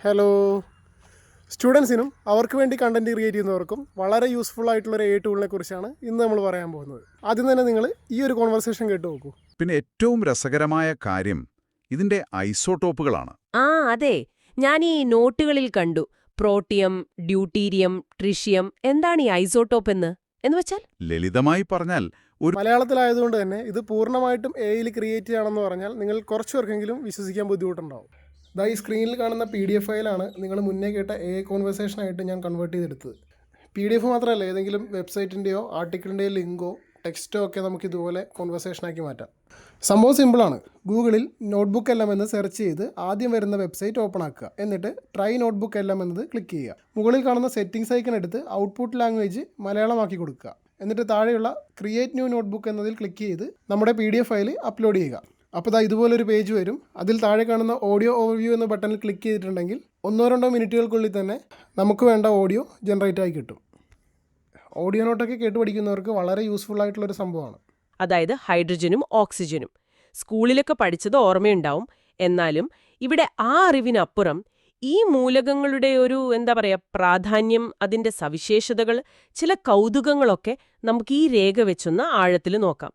Hello സ്റ്റുഡൻസിനും അവർക്ക് വേണ്ടി content create ചെയ്യുന്നവർക്കും വളരെ യൂസ്ഫുൾ ആയിട്ടുള്ളൊരു ടൂളിനെ കുറിച്ചാണ് ഇന്ന് നമ്മൾ പറയാൻ പോകുന്നത്. ആദ്യം തന്നെ നിങ്ങൾ ഈ ഒരു കോൺവെർസേഷൻ കേട്ട് നോക്കൂ. പിന്നെ ഏറ്റവും രസകരമായ കാര്യം ഇതിന്റെ ഐസോട്ടോപ്പുകളാണ്. ആ അതെ, ഞാൻ ഈ നോട്ടുകളിൽ കണ്ടു. Protium, deuterium, tritium. എന്താണ് ഈ ഐസോട്ടോപ്പ് എന്ന് വെച്ചാൽ? ലളിതമായി പറഞ്ഞാൽ ഒരു മലയാളത്തിലായതുകൊണ്ട് തന്നെ ഇത് പൂർണ്ണമായിട്ടും എയിൽ ക്രിയേറ്റ് ചെയ്യണമെന്ന് പറഞ്ഞാൽ നിങ്ങൾ കുറച്ച് പേർക്കെങ്കിലും വിശ്വസിക്കാൻ ബുദ്ധിമുട്ടുണ്ടാവും. ഈ സ്ക്രീനിൽ കാണുന്ന PDF ഫയലാണ് നിങ്ങൾ മുന്നേ കേട്ട കോൺവെർസേഷനായിട്ട് ഞാൻ കൺവേർട്ട് ചെയ്തെടുത്തത്. PDF മാത്രമല്ല, ഏതെങ്കിലും വെബ്സൈറ്റിൻ്റെയോ ആർട്ടിക്കിളിൻ്റെയോ ലിങ്കോ ടെക്സ്റ്റോ ഒക്കെ നമുക്ക് ഇതുപോലെ കോൺവെർസേഷനാക്കി മാറ്റാം. സംഭവം സിമ്പിളാണ്. ഗൂഗിളിൽ നോട്ട്ബുക്ക് എല്ലാം എന്ന് സെർച്ച് ചെയ്ത് ആദ്യം വരുന്ന വെബ്സൈറ്റ് ഓപ്പൺ ആക്കുക. എന്നിട്ട് ട്രൈ നോട്ട്ബുക്ക് എല്ലാം എന്നത് ക്ലിക്ക് ചെയ്യുക. മുകളിൽ കാണുന്ന സെറ്റിംഗ്സ് ഐക്കൺ എടുത്ത് ഔട്ട്പുട്ട് ലാംഗ്വേജ് മലയാളമാക്കി കൊടുക്കുക. എന്നിട്ട് താഴെയുള്ള ക്രിയേറ്റ് ന്യൂ നോട്ട്ബുക്ക് എന്നതിൽ ക്ലിക്ക് ചെയ്ത് നമ്മുടെ PDF ഫയൽ അപ്ലോഡ് ചെയ്യുക. അപ്പോൾ ഇതുപോലൊരു പേജ് വരും. അതിൽ താഴെ കാണുന്ന ഓഡിയോ ഓവർവ്യൂ എന്ന ബട്ടണിൽ ക്ലിക്ക് ചെയ്തിട്ടുണ്ടെങ്കിൽ 1-2 മിനിറ്റുകൾക്കുള്ളിൽ തന്നെ നമുക്ക് വേണ്ട ഓഡിയോ ജനറേറ്റ് ആയി കിട്ടും. ഓഡിയോ നോട്ടൊക്കെ കേട്ട് പഠിക്കുന്നവർക്ക് വളരെ യൂസ്ഫുൾ ആയിട്ടുള്ളൊരു സംഭവമാണ്. അതായത് ഹൈഡ്രജനും ഓക്സിജനും. സ്കൂളിലൊക്കെ പഠിച്ചത് ഓർമ്മയുണ്ടാവും. എന്നാലും ഇവിടെ ആ അറിവിനപ്പുറം ഈ മൂലകങ്ങളുടെ ഒരു പ്രാധാന്യം, അതിന്റെ സവിശേഷതകൾ, ചില കൗതുകങ്ങളൊക്കെ നമുക്ക് ഈ രേഖ വെച്ചൊന്ന് ആഴത്തിൽ നോക്കാം.